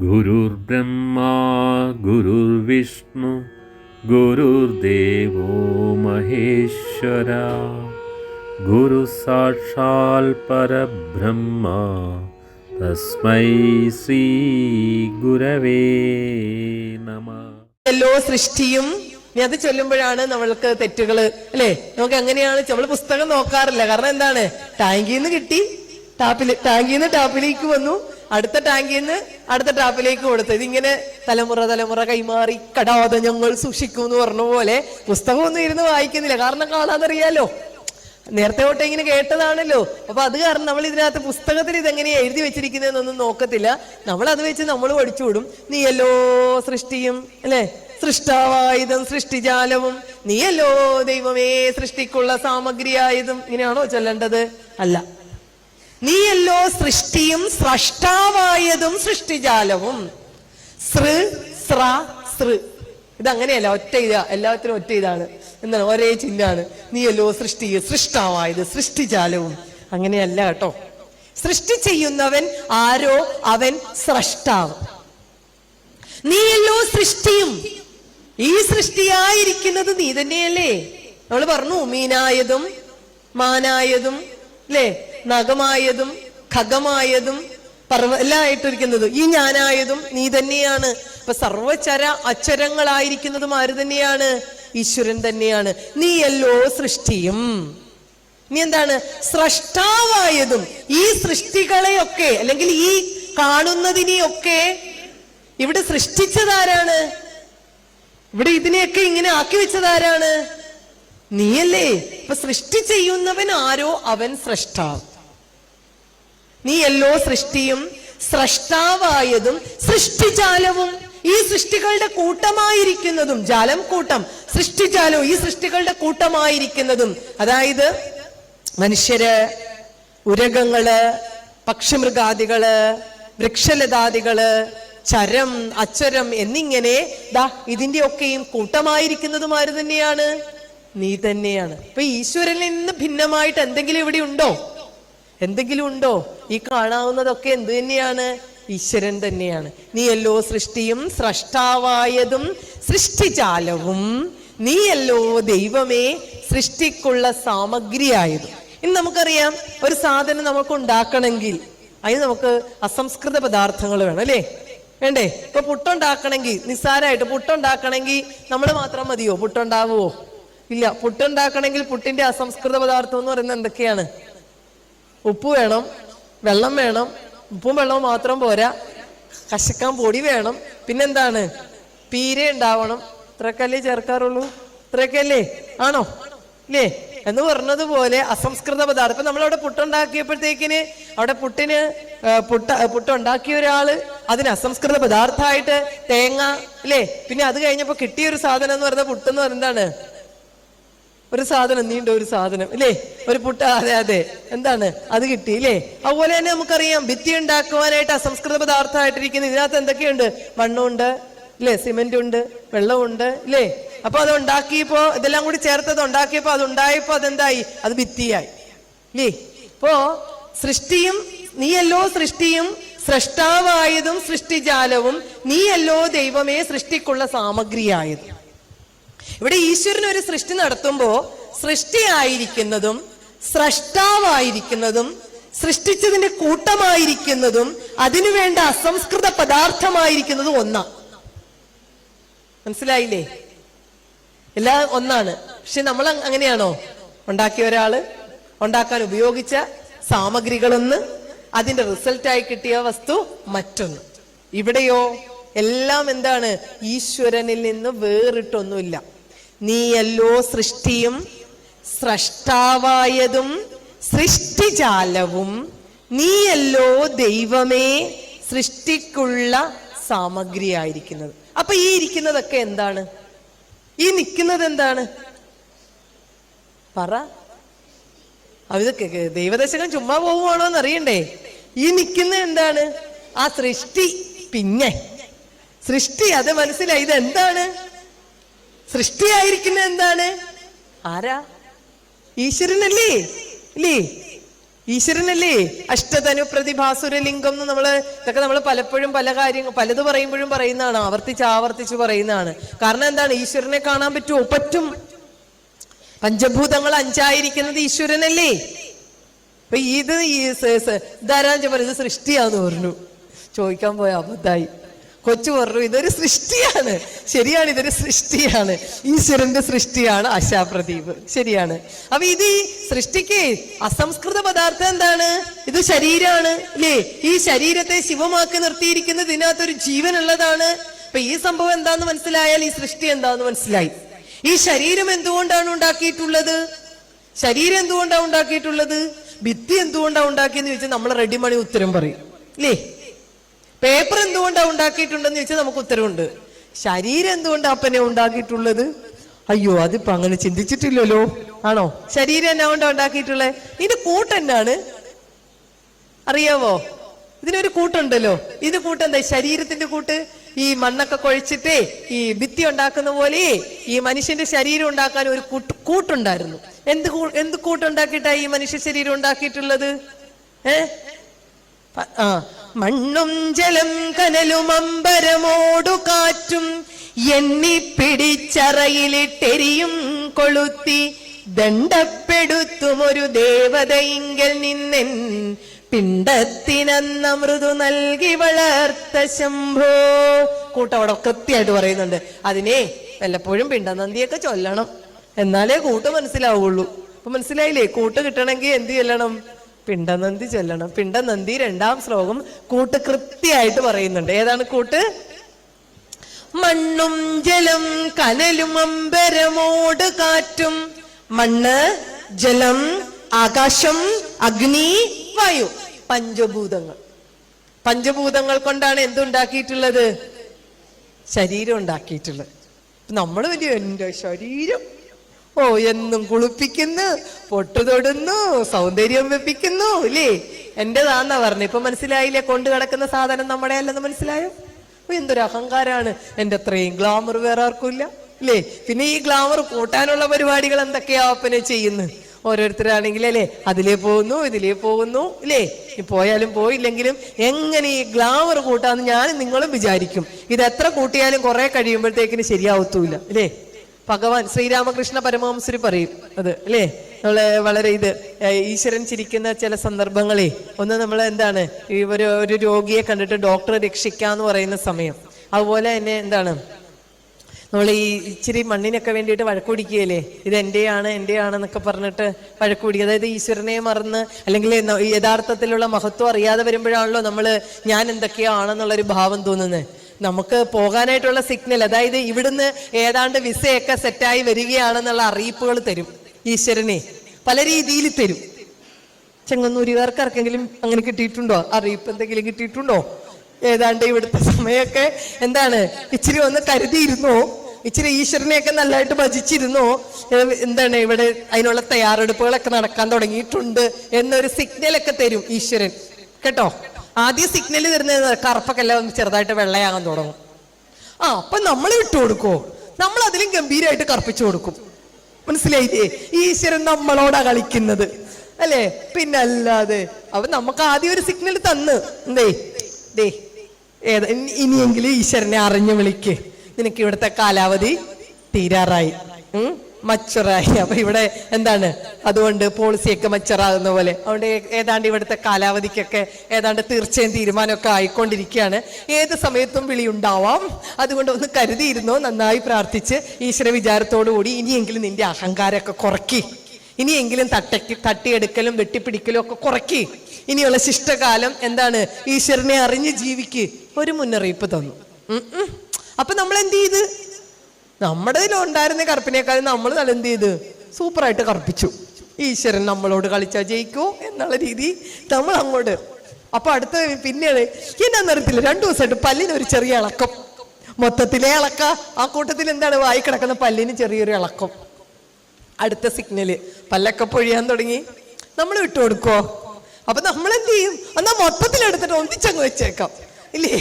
ഗുരുർബ്രഹ്മാ ഗുരുർവിഷ്ണു ഗുരുർദേവോ മഹേശ്വര ഗുരു സാക്ഷാൽ പരബ്രഹ്മ തസ്മൈ ശ്രീ ഗുരവേ നമഃ. എല്ലാ സൃഷ്ടിയും അത് ചൊല്ലുമ്പോഴാണ് നമ്മൾക്ക് തെറ്റുകള് അല്ലെ. നമുക്ക് എങ്ങനെയാണ് നമ്മൾ പുസ്തകം നോക്കാറില്ല. കാരണം എന്താണ്, ടാങ്കിന്ന് കിട്ടി, ടാങ്കിന്ന് ടാപ്പിലേക്ക് വന്നു, അടുത്ത ടാങ്കിന്ന് അടുത്ത ടാപ്പിലേക്ക് കൊടുത്തു. ഇതിങ്ങനെ തലമുറ തലമുറ കൈമാറി കടാതെ ഞങ്ങൾ സൂക്ഷിക്കും എന്ന് പറഞ്ഞ പോലെ പുസ്തകമൊന്നും ഇരുന്ന് വായിക്കുന്നില്ല. കാരണം കാണാതറിയാലോ, നേരത്തെ തൊട്ട് ഇങ്ങനെ കേട്ടതാണല്ലോ. അപ്പൊ അത് കാരണം നമ്മൾ ഇതിനകത്ത് പുസ്തകത്തിൽ ഇതെങ്ങനെയാ എഴുതി വെച്ചിരിക്കുന്നതെന്നൊന്നും നോക്കത്തില്ല. നമ്മൾ അത് വെച്ച് നമ്മൾ പഠിച്ചുവിടും. നീയല്ലോ സൃഷ്ടിയും അല്ലെ, സൃഷ്ടാവായതും സൃഷ്ടിജാലവും, നീയല്ലോ ദൈവമേ സൃഷ്ടിക്കുള്ള സാമഗ്രിയായതും. ഇങ്ങനെയാണോ ചൊല്ലേണ്ടത്? അല്ല. നീയല്ലോ സൃഷ്ടിയും സ്രഷ്ടാവായതും സൃഷ്ടിജാലവും. സൃ സ്ര സൃ ഇതങ്ങനെയല്ല, ഒറ്റ ഇതാ, എല്ലാത്തിനും ഒറ്റ ഇതാണ്. എന്താണ്, ഒരേ ചിഹ്നാണ്. നീയല്ലോ സൃഷ്ടിയും സൃഷ്ടാവായത് സൃഷ്ടിജാലവും. അങ്ങനെയല്ല കേട്ടോ. സൃഷ്ടി ചെയ്യുന്നവൻ ആരോ അവൻ സ്രഷ്ടാവ്. നീയല്ലോ സൃഷ്ടിയും, ഈ സൃഷ്ടിയായിരിക്കുന്നത് നീ തന്നെയല്ലേ. നമ്മൾ പറഞ്ഞു മീനായതും മാനായതും അല്ലേ, നഖമായതും ഖഗമായതും എല്ലാം ആയിട്ടിരിക്കുന്നത് ഈ ഞാനായതും നീ തന്നെയാണ്. ഇപ്പൊ സർവചര അച്ചരങ്ങളായിരിക്കുന്നതും ആര് തന്നെയാണ്? ഈശ്വരൻ തന്നെയാണ്. നീയല്ലോ സൃഷ്ടിയും, നീ എന്താണ് സ്രഷ്ടാവായതും. ഈ സൃഷ്ടികളെയൊക്കെ അല്ലെങ്കിൽ ഈ കാണുന്നതിനെയൊക്കെ ഇവിടെ സൃഷ്ടിച്ചതാരാണ്? ഇവിടെ ഇതിനെയൊക്കെ ഇങ്ങനെ ആക്കി വെച്ചതാരാണ്? നീയല്ലേ. ഇപ്പൊ സൃഷ്ടി ചെയ്യുന്നവൻ ആരോ അവൻ സ്രഷ്ടാവ്. നീയല്ലോ സൃഷ്ടിയും സ്രഷ്ടാവായതും സൃഷ്ടിജാലവും, ഈ സൃഷ്ടികളുടെ കൂട്ടമായിരിക്കുന്നതും. ജാലം കൂട്ടം, സൃഷ്ടിജാലവും ഈ സൃഷ്ടികളുടെ കൂട്ടമായിരിക്കുന്നതും. അതായത് മനുഷ്യര്, ഉരകങ്ങള്, പക്ഷിമൃഗാദികള്, വൃക്ഷലതാദികള്, ചരം അച്ചരം എന്നിങ്ങനെ ഇതിന്റെ ഒക്കെയും കൂട്ടമായിരിക്കുന്നതും ആര് തന്നെയാണ്? നീ തന്നെയാണ്. ഇപ്പൊ ഈശ്വരനിൽ നിന്ന് ഭിന്നമായിട്ട് എന്തെങ്കിലും ഇവിടെ ഉണ്ടോ? എന്തെങ്കിലും ഉണ്ടോ? ഈ കാണാവുന്നതൊക്കെ എന്ത് തന്നെയാണ്? ഈശ്വരൻ തന്നെയാണ്. നീയല്ലോ സൃഷ്ടിയും സ്രഷ്ടാവായതും സൃഷ്ടിജാലവും, നീയല്ലോ ദൈവമേ സൃഷ്ടിക്കുള്ള സാമഗ്രിയായതും. ഇനി നമുക്കറിയാം, ഒരു സാധനം നമുക്ക് ഉണ്ടാക്കണമെങ്കിൽ അതിന് നമുക്ക് അസംസ്കൃത പദാർത്ഥങ്ങൾ വേണം അല്ലേ, വേണ്ടേ? ഇപ്പൊ പുട്ടുണ്ടാക്കണമെങ്കിൽ, നിസ്സാരമായിട്ട് പുട്ടുണ്ടാക്കണമെങ്കിൽ നമ്മൾ മാത്രം മതിയോ? പുട്ടുണ്ടാവുമോ? ഇല്ല. പുട്ടുണ്ടാക്കണമെങ്കിൽ പുട്ടിന്റെ അസംസ്കൃത പദാർത്ഥം എന്ന് പറയുന്നത് എന്തൊക്കെയാണ്? ഉപ്പ് വേണം, വെള്ളം വേണം. ഉപ്പും വെള്ളവും മാത്രം പോരാ, കശക്കാൻ പൊടി വേണം. പിന്നെന്താണ്? പീര ഉണ്ടാവണം. ഇത്രക്കല്ലേ ചേർക്കാറുള്ളൂ? ഇത്രയൊക്കെയല്ലേ? ആണോ? ഇല്ലേ? എന്ന് പറഞ്ഞതുപോലെ അസംസ്കൃത പദാർത്ഥം. ഇപ്പൊ നമ്മളവിടെ പുട്ടുണ്ടാക്കിയപ്പോഴത്തേക്കിന് അവിടെ പുട്ടുണ്ടാക്കിയ ഒരാള് അതിന് അസംസ്കൃത പദാർത്ഥമായിട്ട് തേങ്ങ അല്ലേ, പിന്നെ അത് കഴിഞ്ഞപ്പോ കിട്ടിയൊരു സാധനം എന്ന് പറയുന്ന പുട്ടെന്ന് പറയുന്നതാണ് ഒരു സാധനം, നീണ്ട ഒരു സാധനം ഇല്ലേ, ഒരു പുട്ട. അതെ അതെ, എന്താണ് അത് കിട്ടി ഇല്ലേ. അതുപോലെ തന്നെ നമുക്കറിയാം, ഭിത്തി ഉണ്ടാക്കുവാനായിട്ട് അസംസ്കൃത പദാർത്ഥമായിട്ടിരിക്കുന്നത് ഇതിനകത്ത് എന്തൊക്കെയുണ്ട്? മണ്ണുണ്ട് ഇല്ലേ, സിമെന്റ് ഉണ്ട്, വെള്ളമുണ്ട് ഇല്ലേ. അപ്പൊ അത് ഉണ്ടാക്കിയപ്പോ ഇതെല്ലാം കൂടി ചേർത്തത് ഉണ്ടാക്കിയപ്പോ അതുണ്ടായപ്പോ അതെന്തായി? അത് ഭിത്തിയായി ഇല്ലേ. ഇപ്പോ സൃഷ്ടിയും, നീയല്ലോ സൃഷ്ടിയും സ്രഷ്ടാവായതും സൃഷ്ടിജാലവും, നീയല്ലോ ദൈവമേ സൃഷ്ടിക്കുള്ള സാമഗ്രിയായതും. ഇവിടെ ഈശ്വരൻ ഒരു സൃഷ്ടി നടത്തുമ്പോ സൃഷ്ടിയായിരിക്കുന്നതും സ്രഷ്ടാവായിരിക്കുന്നതും സൃഷ്ടിച്ചതിന്റെ കൂട്ടമായിരിക്കുന്നതും അതിനുവേണ്ട അസംസ്കൃത പദാർത്ഥമായിരിക്കുന്നതും ഒന്നാണ്. മനസ്സിലായില്ലേ? എല്ലാം ഒന്നാണ്. പക്ഷെ നമ്മൾ അങ്ങനെയാണോ? ഉണ്ടാക്കിയ ഒരാള്, ഉണ്ടാക്കാൻ ഉപയോഗിച്ച സാമഗ്രികളൊന്ന്, അതിന്റെ റിസൾട്ടായി കിട്ടിയ വസ്തു മറ്റൊന്ന്. ഇവിടെയോ എല്ലാം എന്താണ്? ഈശ്വരനിൽ നിന്ന് വേറിട്ടൊന്നുമില്ല. നീയല്ലോ സൃഷ്ടിയും സ്രഷ്ടാവായതും സൃഷ്ടിജാലവും, നീയല്ലോ ദൈവമേ സൃഷ്ടിക്കുള്ള സാമഗ്രിയായിരിക്കുന്നത്. അപ്പൊ ഈ ഇരിക്കുന്നതൊക്കെ എന്താണ്? ഈ നിൽക്കുന്നത് എന്താണ്? പറ. അതൊക്കെ ദൈവദശകം ചുമ്മാ പോവുകയാണോ എന്ന് അറിയണ്ടേ. ഈ നിൽക്കുന്നത് എന്താണ്? ആ സൃഷ്ടി. പിന്നെ സൃഷ്ടി, അത് മനസ്സിലായി. ഇതെന്താണ്? സൃഷ്ടിയായിരിക്കുന്നത് എന്താണ്? ആരാ? ഈശ്വരനല്ലേ ഇല്ലേ. ഈശ്വരനല്ലേ അഷ്ടധനു പ്രതിഭാസുരലിംഗം എന്ന് ഇതൊക്കെ നമ്മൾ പലപ്പോഴും പലത് പറയുമ്പോഴും പറയുന്നതാണ്, ആവർത്തിച്ച് പറയുന്നതാണ്. കാരണം എന്താണ്? ഈശ്വരനെ കാണാൻ പറ്റുമോ? പറ്റും. പഞ്ചഭൂതങ്ങൾ 5 ഈശ്വരനല്ലേ. അപ്പൊ ധാരാളം പറഞ്ഞു ഇത് സൃഷ്ടിയാന്ന് പറഞ്ഞു. ചോദിക്കാൻ പോയ അബദ്ധായി. കൊച്ചു പറഞ്ഞു ഇതൊരു സൃഷ്ടിയാണ്. ശരിയാണ്, ഇതൊരു സൃഷ്ടിയാണ്, ഈശ്വരന്റെ സൃഷ്ടിയാണ് ആശാപ്രദീപ്. ശരിയാണ്. അപ്പൊ ഇത് ഈ സൃഷ്ടിക്ക് അസംസ്കൃത പദാർത്ഥം എന്താണ്? ഇത് ശരീരമാണ് അല്ലേ? ഈ ശരീരത്തെ ശിവമാക്കി നിർത്തിയിരിക്കുന്നത് ഇതിനകത്തൊരു ജീവനുള്ളതാണ്. അപ്പൊ ഈ സംഭവം എന്താന്ന് മനസ്സിലായാൽ ഈ സൃഷ്ടി എന്താന്ന് മനസ്സിലായി. ഈ ശരീരം എന്തുകൊണ്ടാണ് ഉണ്ടാക്കിയിട്ടുള്ളത്? ശരീരം എന്തുകൊണ്ടാണ് ഉണ്ടാക്കിയിട്ടുള്ളത്? ഭിത്തി എന്തുകൊണ്ടാണ് ഉണ്ടാക്കിയെന്ന് ചോദിച്ചാൽ നമ്മൾ റെഡിമണി ഉത്തരം പറയും അല്ലേ? പേപ്പർ എന്തുകൊണ്ടാണ് ഉണ്ടാക്കിയിട്ടുണ്ടെന്ന് ചോദിച്ചാൽ നമുക്ക് ഉത്തരവുണ്ട്. ശരീരം എന്തുകൊണ്ടാണ് അപ്പനെ ഉണ്ടാക്കിയിട്ടുള്ളത്? അയ്യോ അതിപ്പോ അങ്ങനെ ചിന്തിച്ചിട്ടില്ലല്ലോ. ആണോ? ശരീരം എന്നാ കൊണ്ടാണ് ഉണ്ടാക്കിയിട്ടുള്ളത്? ഇതിന്റെ കൂട്ടെന്നാണ് അറിയാവോ? ഇതിനൊരു കൂട്ടുണ്ടല്ലോ. ഇത് കൂട്ടെന്താ? ശരീരത്തിന്റെ കൂട്ട്. ഈ മണ്ണൊക്കെ കുഴച്ചിട്ടേ ഈ ഭിത്തി ഉണ്ടാക്കുന്ന പോലെ ഈ മനുഷ്യന്റെ ശരീരം ഉണ്ടാക്കാൻ ഒരു കൂട്ടുണ്ടായിരുന്നു. എന്ത് കൂട്ടുണ്ടാക്കിയിട്ടാ ഈ മനുഷ്യ ശരീരം ഉണ്ടാക്കിയിട്ടുള്ളത്? മണ്ണും ജലം കനലും അമ്പരമോടു കാറ്റും എണ്ണിപ്പിടിച്ചറയിലിട്ടെരിയും കൊളുത്തി ദണ്ഡപ്പെടുത്തും ഒരു ദേവതയിങ്കൽ നിന്നെൻ പിണ്ടത്തിനന്ന മൃദു നൽകി വളർത്ത ശംഭോ. കൂട്ടവിടെ കൃത്യമായിട്ട് പറയുന്നുണ്ട്. അതിനെ വല്ലപ്പോഴും പിണ്ടനന്ദിയൊക്കെ ചൊല്ലണം, എന്നാലേ കൂട്ട് മനസ്സിലാവുള്ളൂ. അപ്പൊ മനസ്സിലായില്ലേ? കൂട്ട് കിട്ടണമെങ്കിൽ എന്ത് ചൊല്ലണം? പിണ്ടനന്ദി ചൊല്ലണം. പിണ്ടനന്ദി 2-ാം ശ്ലോകം കൂട്ട് കൃത്യമായിട്ട് പറയുന്നുണ്ട്. ഏതാണ് കൂട്ട്? മണ്ണും ജലം കനലും അമ്പരമോട് കാറ്റും. മണ്ണ്, ജലം, ആകാശം, അഗ്നി, വായു, പഞ്ചഭൂതങ്ങൾ. പഞ്ചഭൂതങ്ങൾ കൊണ്ടാണ് എന്തുണ്ടാക്കിയിട്ടുള്ളത്? ശരീരം ഉണ്ടാക്കിയിട്ടുള്ളത്. നമ്മൾ വലിയ എന്റെ ശരീരം എന്നും കുളിപ്പിക്കുന്നു, പൊട്ടു തൊടുന്നു, സൗന്ദര്യം വെപ്പിക്കുന്നു അല്ലേ? എന്റേതാന്നാ പറഞ്ഞു. ഇപ്പൊ മനസ്സിലായില്ലേ? കൊണ്ട് കിടക്കുന്ന സാധനം നമ്മുടെ അല്ലെന്ന് മനസ്സിലായോ? എന്തൊരു അഹങ്കാരാണ്. എന്റെ അത്രയും ഗ്ലാമർ വേറെ ആർക്കും ഇല്ല അല്ലേ? പിന്നെ ഈ ഗ്ലാമർ കൂട്ടാനുള്ള പരിപാടികൾ എന്തൊക്കെയാ അപ്പനെ ചെയ്യുന്നു? ഓരോരുത്തരാണെങ്കിൽ അല്ലേ അതിലേ പോകുന്നു ഇതിലേ പോകുന്നു അല്ലേ? പോയാലും പോയില്ലെങ്കിലും എങ്ങനെ ഈ ഗ്ലാമർ കൂട്ടാന്ന് ഞാനും നിങ്ങളും വിചാരിക്കും. ഇത് എത്ര കൂട്ടിയാലും കുറെ കഴിയുമ്പോഴത്തേക്കിന് ശരിയാവത്തൂല അല്ലേ? ഭഗവാൻ ശ്രീരാമകൃഷ്ണ പരമഹംസര് പറയും അത് അല്ലേ? നമ്മള് വളരെ ഈശ്വരൻ ചിരിക്കുന്ന ചില സന്ദർഭങ്ങളെ ഒന്ന് നമ്മൾ എന്താണ് ഒരു രോഗിയെ കണ്ടിട്ട് ഡോക്ടറെ രക്ഷിക്കാന്ന് പറയുന്ന സമയം, അതുപോലെ തന്നെ എന്താണ് നമ്മൾ ഈ ഇച്ചിരി മണ്ണിനൊക്കെ വേണ്ടിയിട്ട് വഴക്കുപിടിക്കുകയല്ലേ? ഇത് എന്റെയാണെന്നൊക്കെ പറഞ്ഞിട്ട് വഴക്കുപിടിക്കുക. അതായത് ഈശ്വരനെ മറന്ന് അല്ലെങ്കിൽ യഥാർത്ഥത്തിലുള്ള മഹത്വം അറിയാതെ വരുമ്പോഴാണല്ലോ നമ്മൾ ഞാൻ എന്തൊക്കെയാണെന്നുള്ളൊരു ഭാവം തോന്നുന്നത്. നമുക്ക് പോകാനായിട്ടുള്ള സിഗ്നൽ, അതായത് ഇവിടുന്ന് ഏതാണ്ട് വിസയൊക്കെ സെറ്റായി വരികയാണെന്നുള്ള അറിയിപ്പുകൾ തരും ഈശ്വരനെ. പല രീതിയിൽ തരും. ചെങ്ങന്നൂരുകാർക്കെങ്കിലും അങ്ങനെ കിട്ടിയിട്ടുണ്ടോ? അറിയിപ്പ് എന്തെങ്കിലും കിട്ടിയിട്ടുണ്ടോ? ഏതാണ്ട് ഇവിടുത്തെ സമയമൊക്കെ എന്താണ് ഇച്ചിരി ഒന്ന് കരുതിയിരുന്നോ? ഇച്ചിരി ഈശ്വരനെയൊക്കെ നല്ലതായിട്ട് ഭജിച്ചിരുന്നോ? എന്താണ് ഇവിടെ അതിനുള്ള തയ്യാറെടുപ്പുകളൊക്കെ നടക്കാൻ തുടങ്ങിയിട്ടുണ്ട് എന്നൊരു സിഗ്നലൊക്കെ തരും ഈശ്വരൻ കേട്ടോ. ആദ്യം സിഗ്നൽ തരുന്നത് കറുപ്പൊക്കെ എല്ലാം ചെറുതായിട്ട് വെള്ളയാകാൻ തുടങ്ങും. അപ്പൊ നമ്മൾ വിട്ടുകൊടുക്കോ? നമ്മൾ അതിലും ഗംഭീരമായിട്ട് കറുപ്പിച്ചു കൊടുക്കും. മനസ്സിലായില്ലേ? ഈശ്വരൻ നമ്മളോടാ കളിക്കുന്നത് അല്ലേ? പിന്നല്ലാതെ അപ്പൊ നമുക്ക് ആദ്യം ഒരു സിഗ്നൽ തന്ന് ഇനിയെങ്കിലും ഈശ്വരനെ അറിഞ്ഞു വിളിക്ക്, നിനക്ക് ഇവിടുത്തെ കാലാവധി തീരാറായി, മച്ചുറായി. അപ്പൊ ഇവിടെ എന്താണ് അതുകൊണ്ട് പോളിസിയൊക്കെ മച്ചറാകുന്ന പോലെ അതുകൊണ്ട് ഏതാണ്ട് ഇവിടുത്തെ കാലാവധിക്കൊക്കെ ഏതാണ്ട് തീർച്ചയായും തീരുമാനമൊക്കെ ആയിക്കൊണ്ടിരിക്കുകയാണ്. ഏത് സമയത്തും വിളി ഉണ്ടാവാം. അതുകൊണ്ട് ഒന്ന് കരുതിയിരുന്നോ, നന്നായി പ്രാർത്ഥിച്ച് ഈശ്വര വിചാരത്തോടുകൂടി ഇനിയെങ്കിലും നിന്റെ അഹങ്കാരമൊക്കെ കുറയ്ക്കി, ഇനിയെങ്കിലും തട്ടിയെടുക്കലും വെട്ടിപ്പിടിക്കലും ഒക്കെ കുറയ്ക്കി, ഇനിയുള്ള ശിഷ്ടകാലം എന്താണ് ഈശ്വരനെ അറിഞ്ഞ് ജീവിക്ക്. ഒരു മുന്നറിയിപ്പ് തന്നു. അപ്പൊ നമ്മൾ എന്ത് ചെയ്ത്? നമ്മുടെ ഉണ്ടായിരുന്ന കറുപ്പിനേക്കാളും നമ്മൾ നല്ല എന്ത് ചെയ്ത് സൂപ്പറായിട്ട് കറുപ്പിച്ചു. ഈശ്വരൻ നമ്മളോട് കളിച്ചാൽ ജയിക്കോ എന്നുള്ള രീതി നമ്മൾ അങ്ങോട്ട്. അപ്പൊ അടുത്ത പിന്നീട് എന്നാന്നറിയത്തില്ല 2 ദിവസമായിട്ട് പല്ലിനൊരു ചെറിയ ഇളക്കം, മൊത്തത്തിലെ ഇളക്ക. ആ കൂട്ടത്തിൽ എന്താണ് വായി കിടക്കുന്ന പല്ലിന് ചെറിയൊരു ഇളക്കം. അടുത്ത സിഗ്നല് പല്ലൊക്കെ പൊഴിയാൻ തുടങ്ങി. നമ്മൾ വിട്ടുകൊടുക്കോ? അപ്പൊ നമ്മൾ എന്ത് ചെയ്യും? എന്നാ മൊത്തത്തിലെടുത്തിട്ട് ഒന്നിച്ചങ്ങ് വെച്ചേക്കാം ഇല്ലേ?